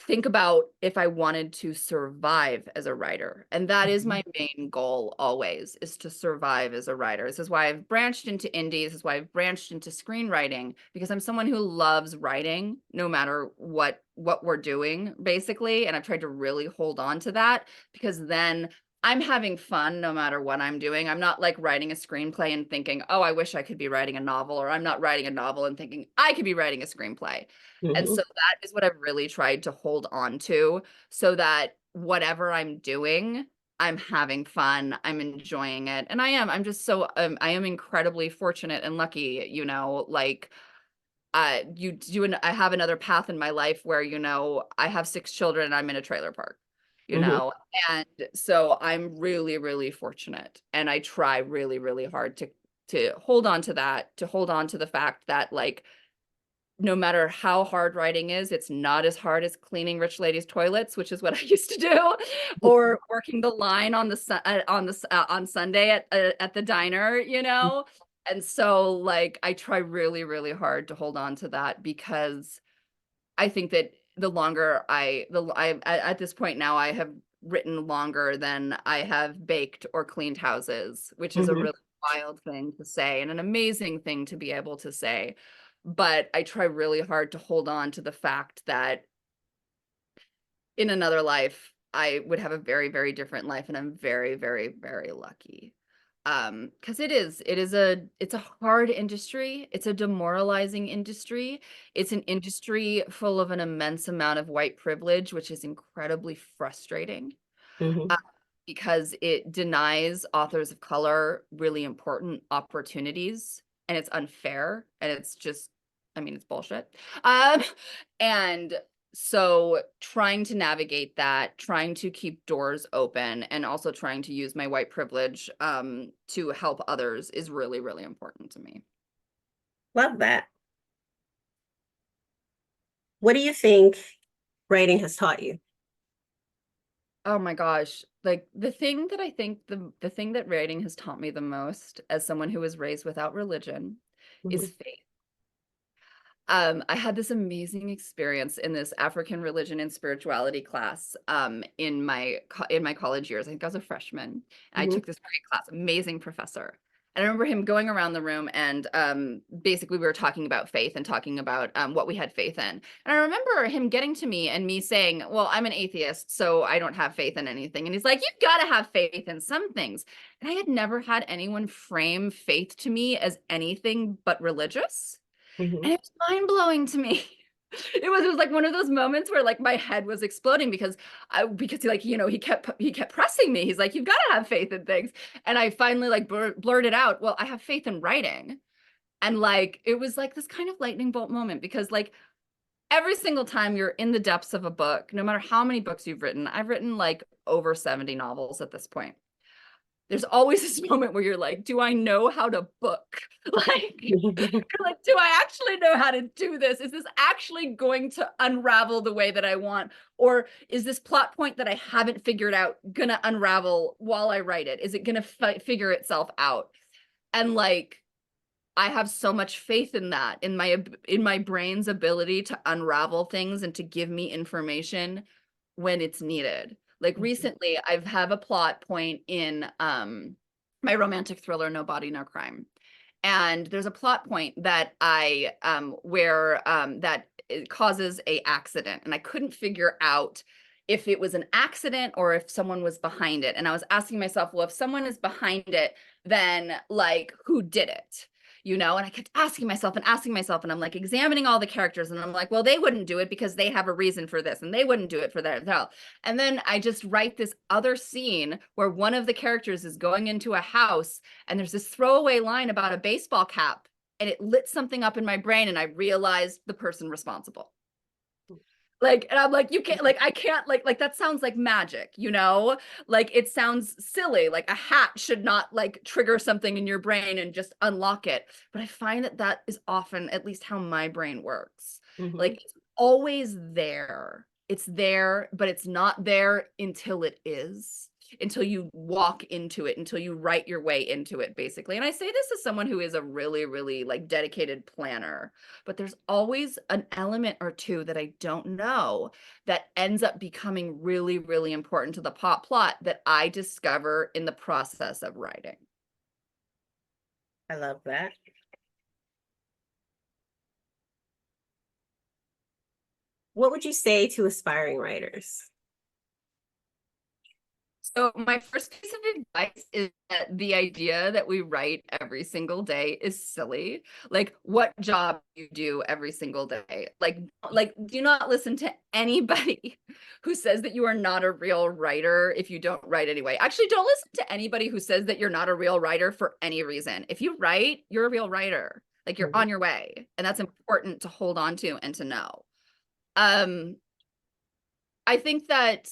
S3: think about if I wanted to survive as a writer. And that is
S2: Mhm.
S3: my main goal always, is to survive as a writer. This is why I've branched into indie. This is why I've branched into screenwriting, because I'm someone who loves writing no matter what we're doing, basically. And I've tried to really hold on to that because then I'm having fun no matter what I'm doing. I'm not like writing a screenplay and thinking, oh, I wish I could be writing a novel, or I'm not writing a novel and thinking I could be writing a screenplay. And so
S2: Mhm.
S3: that is what I've really tried to hold on to so that whatever I'm doing, I'm having fun, I'm enjoying it. And I'm just so, I am incredibly fortunate and lucky, like, I have another path in my life where, I have 6 children and I'm in a trailer park, you
S2: Mhm.
S3: know, and so I'm really, really fortunate. And I try really, really hard to hold on to that, to hold on to the fact that, like, no matter how hard writing is, it's not as hard as cleaning rich ladies' toilets, which is what I used to do, or working the line on on Sunday at the diner, you know? And so, like, I try really, really hard to hold on to that because I think that the longer at this point now, I have written longer than I have baked or cleaned houses, which is a
S2: Mhm.
S3: really wild thing to say and an amazing thing to be able to say. But I try really hard to hold on to the fact that in another life, I would have a very, very different life, and I'm very, very, very lucky. Because it's a hard industry. It's a demoralizing industry. It's an industry full of an immense amount of white privilege, which is incredibly frustrating
S2: Mhm.
S3: uh, because it denies authors of color really important opportunities, and it's unfair, and it's just, I mean, it's bullshit. Um, and so trying to navigate that, trying to keep doors open, and also trying to use my white privilege to help others is really, really important to me.
S2: Love that. What do you think writing has taught you?
S3: Oh my gosh. Like the thing that I think the thing that writing has taught me the most as someone who was raised without religion is
S2: Mhm.
S3: faith. I had this amazing experience in this African religion and spirituality class in my college years. I think I was a freshman. I
S2: Mhm.
S3: took this great class, amazing professor. And I remember him going around the room and basically we were talking about faith and talking about what we had faith in. And I remember him getting to me and me saying, well, I'm an atheist, so I don't have faith in anything. And he's like, you've got to have faith in some things. And I had never had anyone frame faith to me as anything but religious.
S2: Mhm.
S3: And it was mind blowing to me. It was like one of those moments where like my head was exploding because like he kept pressing me. He's like, you've got to have faith in things. And I finally like blurted out, well, I have faith in writing. And like it was like this kind of lightning bolt moment because like every single time you're in the depths of a book, no matter how many books you've written, I've written like over 70 novels at this point. There's always this moment where you're like, do I know how to book? Like, you're like, do I actually know how to do this? Is this actually going to unravel the way that I want? Or is this plot point that I haven't figured out gonna unravel while I write it? Is it gonna figure itself out? And like, I have so much faith in that, in my brain's ability to unravel things and to give me information when it's needed. Like
S2: Mhm.
S3: recently, I've have a plot point in my romantic thriller No Body No Crime. And there's a plot point that I where that it causes a accident, and I couldn't figure out if it was an accident or if someone was behind it. And I was asking myself, well, if someone is behind it, then like who did it? And I kept asking myself, and I'm like examining all the characters, and I'm like, well, they wouldn't do it because they have a reason for this, and they wouldn't do it for that. No. And then I just write this other scene where one of the characters is going into a house and there's this throwaway line about a baseball cap and it lit something up in my brain, and I realized the person responsible. Like, and I'm like, you can't, like, I can't, like that sounds like magic, you know? Like, it sounds silly. Like, a hat should not like trigger something in your brain and just unlock it. But I find that that is often, at least how my brain works. Like, it's always there. It's there, but it's not there until it is, until you walk into it, until you write your way into it, basically. And I say this as someone who is a really, really like dedicated planner, but there's always an element or two that I don't know that ends up becoming really, really important to the plot that I discover in the process of writing.
S2: I love that. What would you say to aspiring writers?
S3: So my first piece of advice is that the idea that we write every single day is silly. Like, what job you do every single day? Like do not listen to anybody who says that you are not a real writer if you don't write anyway. Actually, don't listen to anybody who says that you're not a real writer for any reason. If you write, you're a real writer. Like, you're on your way, and that's important to hold on to and to know. I think that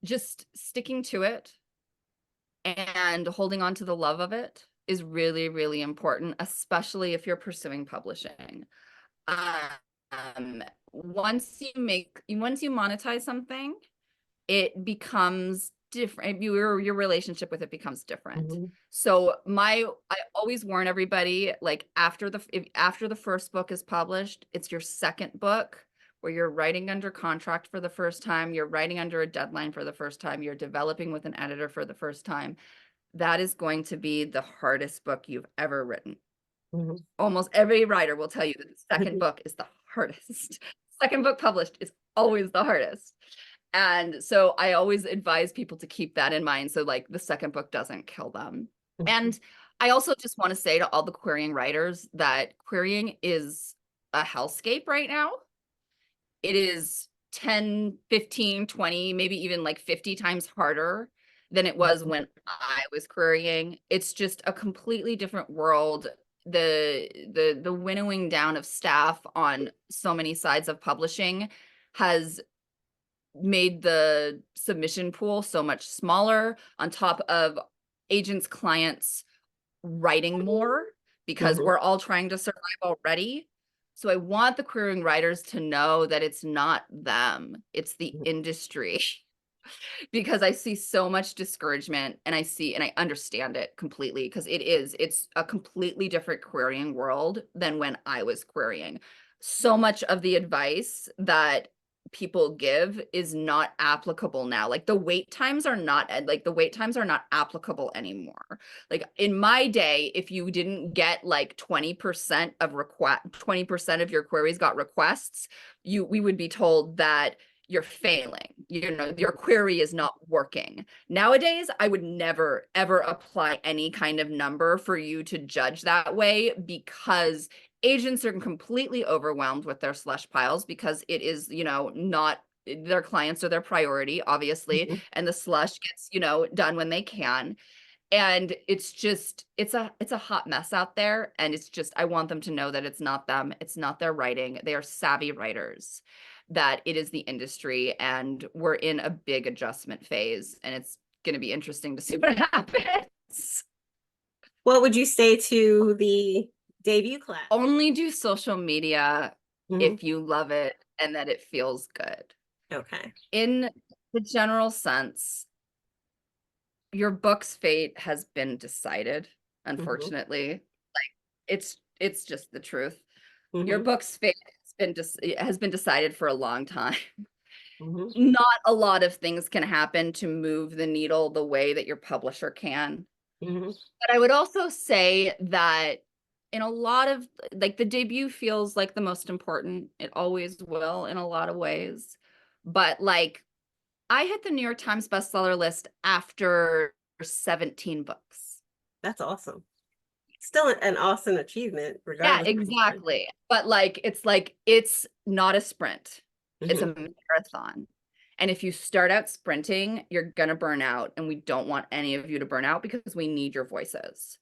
S3: just sticking to it and holding on to the love of it is really, really important, especially if you're pursuing publishing. Once you monetize something, it becomes different. Your relationship with it becomes different. So I always warn everybody, like, after the first book is published, it's your second book where you're writing under contract for the first time, you're writing under a deadline for the first time, you're developing with an editor for the first time. That is going to be the hardest book you've ever written. Almost every writer will tell you that the second book is the hardest. Second book published is always the hardest. And so I always advise people to keep that in mind, so like the second book doesn't kill them. And I also just want to say to all the querying writers that querying is a hellscape right now. It is 10, 15, 20, maybe even like 50 times harder than it was when I was querying. It's just a completely different world. The winnowing down of staff on so many sides of publishing has made the submission pool so much smaller, on top of agents, clients writing more because we're all trying to survive already. So I want the querying writers to know that it's not them, it's the industry. Because I see so much discouragement, and I understand it completely, because it's a completely different querying world than when I was querying. So much of the advice that people give is not applicable now. Like, the wait times are not applicable anymore. Like, in my day, if you didn't get like 20% of your queries got requests, we would be told that you're failing. You know, your query is not working. Nowadays, I would never, ever apply any kind of number for you to judge that way, because agents are completely overwhelmed with their slush piles, because it is, not their clients are their priority, obviously, and the slush gets, done when they can. And it's a hot mess out there. And I want them to know that it's not them. It's not their writing. They are savvy writers, that it is the industry, and we're in a big adjustment phase, and it's going to be interesting to see what happens.
S2: What would you say to the debut class?
S3: Only do social media if you love it and that it feels good.
S2: Okay.
S3: In the general sense, your book's fate has been decided, unfortunately. Like, it's just the truth. Your book's fate has been decided for a long time. Not a lot of things can happen to move the needle the way that your publisher can. But I would also say that in a lot of, like, the debut feels like the most important. It always will in a lot of ways. But like, I hit the New York Times bestseller list after 17 books.
S2: That's awesome. Still an awesome achievement, regardless.
S3: Yeah, exactly. But like, it's not a sprint. It's a marathon. And if you start out sprinting, you're gonna burn out, and we don't want any of you to burn out, because we need your voices.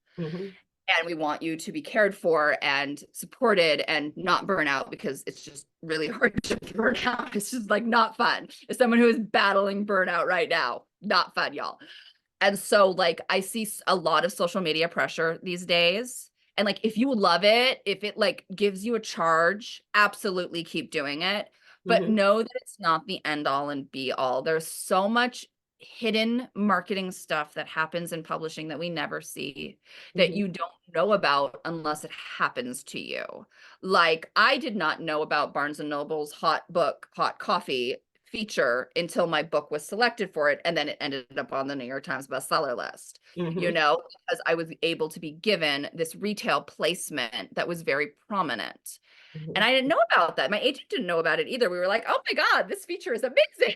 S3: and we want you to be cared for and supported and not burn out, because it's just really hard to burn out. It's just like not fun. As someone who is battling burnout right now, not fun, y'all. And so like I see a lot of social media pressure these days. And like if you love it, if it like gives you a charge, absolutely keep doing it. But
S2: Mm-hmm.
S3: know that it's not the end all and be all. There's so much hidden marketing stuff that happens in publishing that we never see, that
S2: Mm-hmm.
S3: you don't know about unless it happens to you. Like I did not know about Barnes and Noble's hot book, hot coffee feature until my book was selected for it, and then it ended up on the New York Times bestseller list,
S2: Mm-hmm.
S3: you know, because I was able to be given this retail placement that was very prominent. And I didn't know about that. My agent didn't know about it either. We were like, oh my God, this feature is amazing.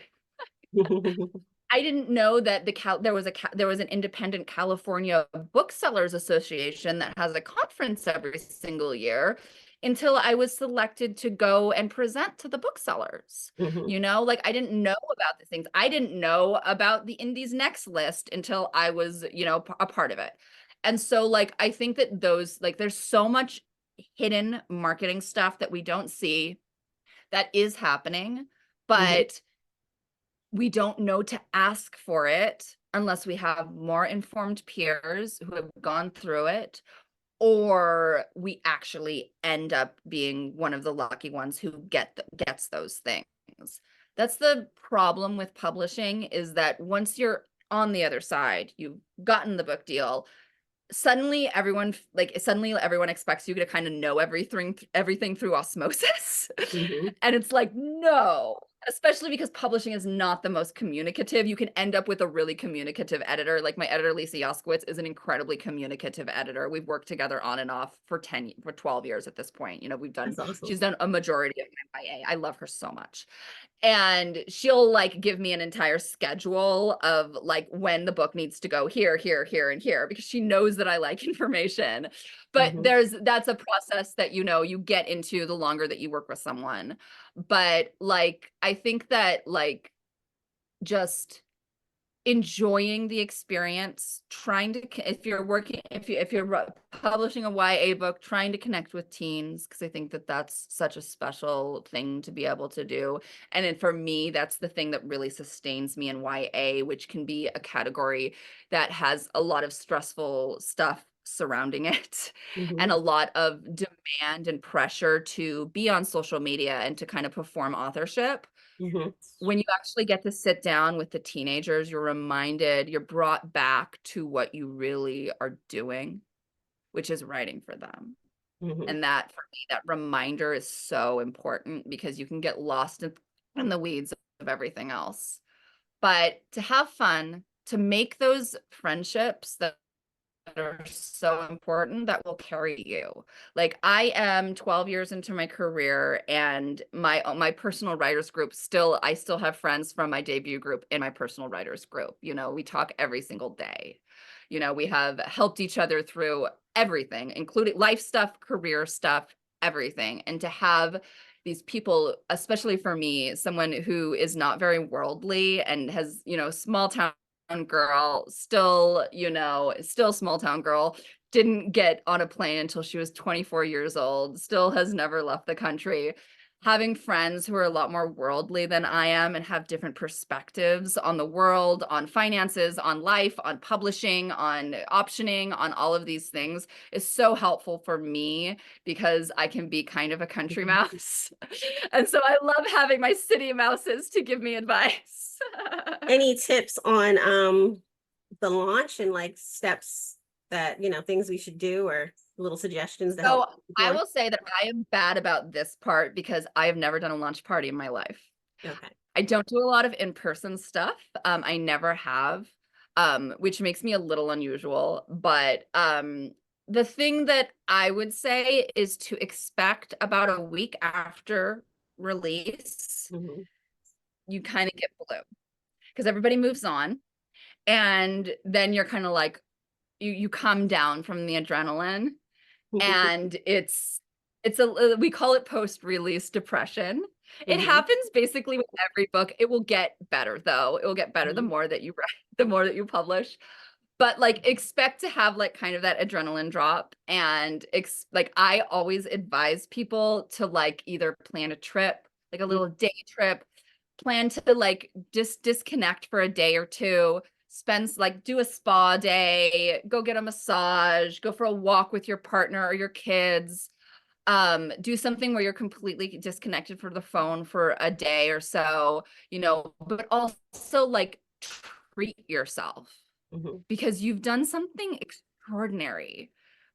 S2: Mm-hmm.
S3: I didn't know that there was an independent California Booksellers Association that has a conference every single year, until I was selected to go and present to the booksellers.
S2: Mm-hmm.
S3: You know, like I didn't know about the things. I didn't know about the Indies Next list until I was, you know, a part of it. And so like I think that those like there's so much hidden marketing stuff that we don't see that is happening,
S2: Mm-hmm.
S3: but we don't know to ask for it unless we have more informed peers who have gone through it, or we actually end up being one of the lucky ones who gets those things. That's the problem with publishing, is that once you're on the other side, you've gotten the book deal, suddenly everyone expects you to kind of know everything through osmosis.
S2: Mm-hmm.
S3: And it's like, no, especially because publishing is not the most communicative. You can end up with a really communicative editor. Like my editor Lisa Yoskowitz is an incredibly communicative editor. We've worked together on and off for 12 years at this point. You know,
S2: That's awesome.
S3: she's done a majority of my YA. I love her so much. And she'll like give me an entire schedule of like when the book needs to go here, here, here, and here, because she knows that I like information. But
S2: Mm-hmm.
S3: that's a process that, you know, you get into the longer that you work with someone. But like I think that like just enjoying the experience, trying to, if you're publishing a YA book, trying to connect with teens, because I think that that's such a special thing to be able to do. And then for me, that's the thing that really sustains me in YA, which can be a category that has a lot of stressful stuff surrounding it,
S2: Mm-hmm.
S3: and a lot of demand and pressure to be on social media and to kind of perform authorship.
S2: Mm-hmm.
S3: When you actually get to sit down with the teenagers, you're brought back to what you really are doing, which is writing for them.
S2: Mm-hmm.
S3: And that, for me, that reminder is so important, because you can get lost in the weeds of everything else. But to have fun, to make those friendships that are so important, that will carry you. Like I am 12 years into my career, and my personal writers group, I still have friends from my debut group in my personal writers group. You know, we talk every single day. You know, we have helped each other through everything, including life stuff, career stuff, everything. And to have these people, especially for me, someone who is not very worldly and has, you know, small town girl, still, you know, still small town girl, didn't get on a plane until she was 24 years old, still has never left the country. Having friends who are a lot more worldly than I am and have different perspectives on the world, on finances, on life, on publishing, on optioning, on all of these things is so helpful for me, because I can be kind of a country mouse. And so I love having my city mouses to give me advice.
S2: Any tips on the launch and like steps that, things we should do, or little suggestions to help
S3: So I
S2: launch?
S3: will say that I am bad about this part, because I have never done a launch party in my life.
S2: Okay.
S3: I don't do a lot of in-person stuff. I never have, which makes me a little unusual. But the thing that I would say is to expect about a week after release,
S2: Mm-hmm.
S3: you kind of get blue, because everybody moves on. And then you're kind of like, you come down from the adrenaline, and we call it post-release depression. It
S2: Mm-hmm.
S3: happens basically with every book. It will get better though. It will get better the
S2: Mm-hmm.
S3: more that you write, the more that you publish. but like expect to have like kind of that adrenaline drop. And like I always advise people to like either plan a trip, like a little day trip, plan to like just disconnect for a day or two, do a spa day, go get a massage, go for a walk with your partner or your kids, do something where you're completely disconnected from the phone for a day or so, but also like treat yourself because you've done something extraordinary.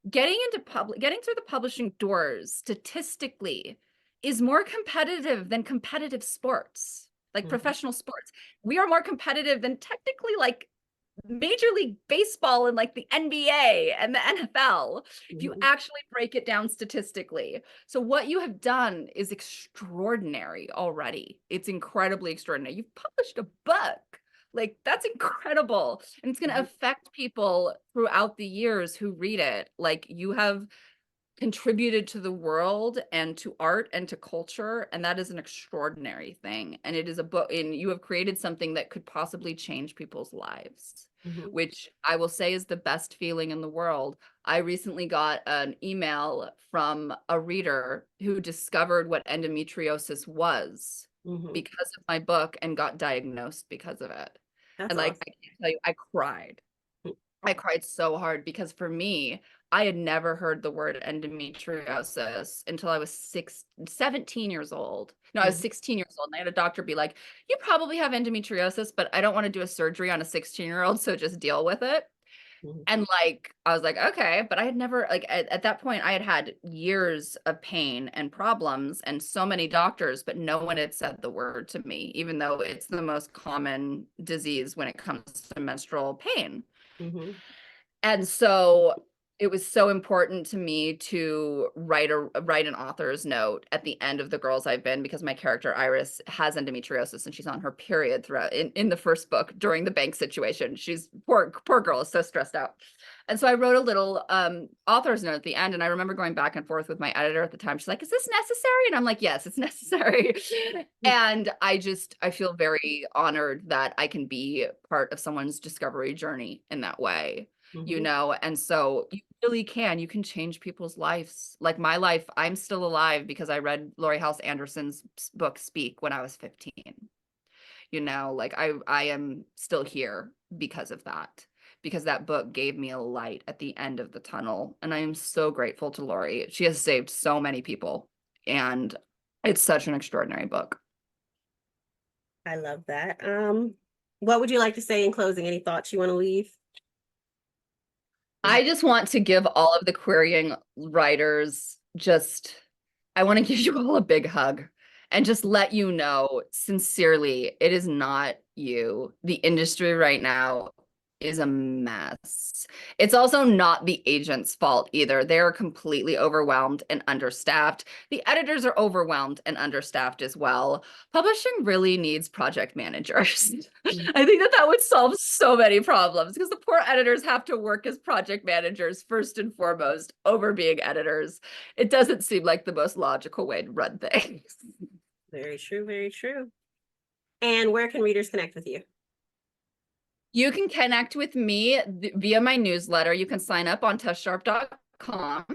S3: Getting through the publishing doors statistically is more competitive than competitive sports, like professional sports. We are more competitive than technically like Major League Baseball and like the NBA and the NFL, if you actually break it down statistically. So what you have done is extraordinary already. It's incredibly extraordinary. You've published a book. Like that's incredible. And it's going to affect people throughout the years who read it. Like you have contributed to the world and to art and to culture, and that is an extraordinary thing. And it is a book, and you have created something that could possibly change people's lives, which I will say is the best feeling in the world. I recently got an email from a reader who discovered what endometriosis was because of my book and got diagnosed because of it.
S2: That's
S3: and like
S2: awesome.
S3: I can't tell you, I cried so hard because for me, I had never heard the word endometriosis until I was 17 years old. No, I was 16 years old. And I had a doctor be like, you probably have endometriosis, but I don't want to do a surgery on a 16-year-old, so just deal with it. And like, I was like, okay, but I had never, like, at that point, I had had years of pain and problems and so many doctors, but no one had said the word to me, even though it's the most common disease when it comes to menstrual pain. And so it was so important to me to write an author's note at the end of The Girls I've Been, because my character Iris has endometriosis and she's on her period throughout in the first book during the bank situation. She's poor girl is so stressed out. And so I wrote a little author's note at the end, and I remember going back and forth with my editor at the time. She's like, "Is this necessary?" And I'm like, "Yes, it's necessary." And I feel very honored that I can be part of someone's discovery journey in that way. And so you can change people's lives. Like my life, I'm still alive because I read Laurie House Anderson's book Speak when I was 15. Like I am still here because of that, because that book gave me a light at the end of the tunnel. And I am so grateful to Laurie. She has saved so many people, and it's such an extraordinary book.
S2: I love that. What would you like to say in closing? Any thoughts you want to leave?
S3: I just want to give all of the querying writers I want to give you all a big hug and just let you know sincerely, it is not you. The industry right now is a mess. It's also not the agent's fault either. They're completely overwhelmed and understaffed. The editors are overwhelmed and understaffed as well. Publishing really needs project managers. I think that would solve so many problems, because the poor editors have to work as project managers first and foremost over being editors. It doesn't seem like the most logical way to run things.
S2: Very true, very true. And where can readers connect with you?
S3: You can connect with me via my newsletter. You can sign up on tesssharpe.com.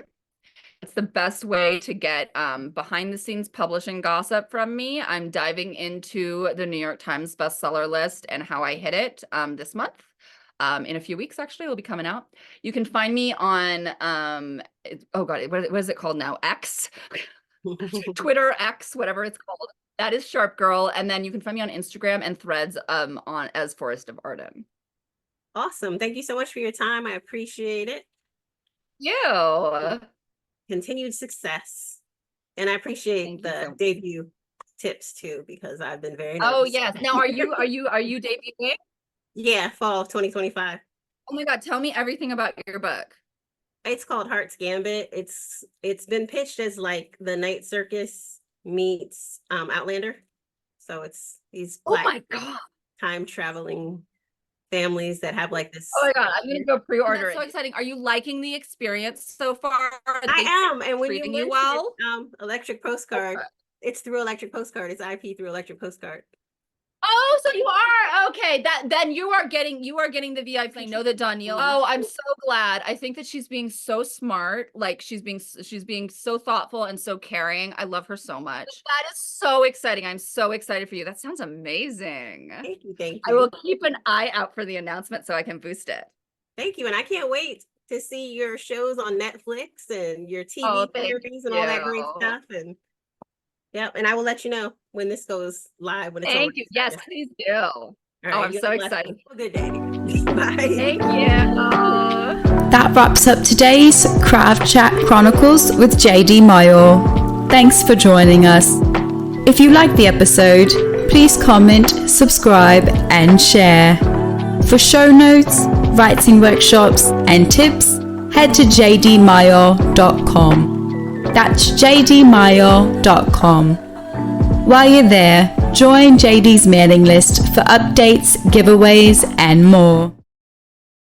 S3: It's the best way to get behind the scenes publishing gossip from me. I'm diving into the New York Times bestseller list and how I hit it this month. In a few weeks, actually, it'll be coming out. You can find me on, what is it called now? X? Twitter, X, whatever it's called. That is Sharpe Girl. And then you can find me on Instagram and Threads as Forest of Arden.
S2: Awesome. Thank you so much for your time. I appreciate it.
S3: You.
S2: Continued success. And I appreciate the debut tips too, because I've been very nervous.
S3: Oh yes. Now are you debuting?
S2: Yeah, fall of 2025.
S3: Oh my God, tell me everything about your book.
S2: It's called Heart's Gambit. It's been pitched as like the Night Circus meets Outlander. So it's these black time traveling families that have like this.
S3: Oh my God, I'm gonna go pre-order it. So exciting. Are you liking the experience so far?
S2: I am. And when you
S3: well,
S2: Electric Postcard, it's through Electric Postcard. It's IP through Electric Postcard.
S3: Oh, so you are okay. Then you are getting the VIP. I know that Danielle. Oh, I'm so glad. I think that she's being so smart. Like she's being so thoughtful and so caring. I love her so much. That is so exciting. I'm so excited for you. That sounds amazing.
S2: Thank you. Thank
S3: I
S2: you.
S3: will keep an eye out for the announcement so I can boost it.
S2: Thank you. And I can't wait to see your shows on Netflix and your TV series and all that great stuff. And yep. And I will let you know when this goes live. When it's
S3: Thank you. Yes, please do.
S2: All right,
S3: I'm so excited.
S2: Have a good day. Bye.
S3: Thank you.
S1: That wraps up today's Craft Chat Chronicles with J.D.Myall. Thanks for joining us. If you liked the episode, please comment, subscribe, and share. For show notes, writing workshops, and tips, head to jdmyall.com. That's jdmyall.com. While you're there, join JD's mailing list for updates, giveaways, and more.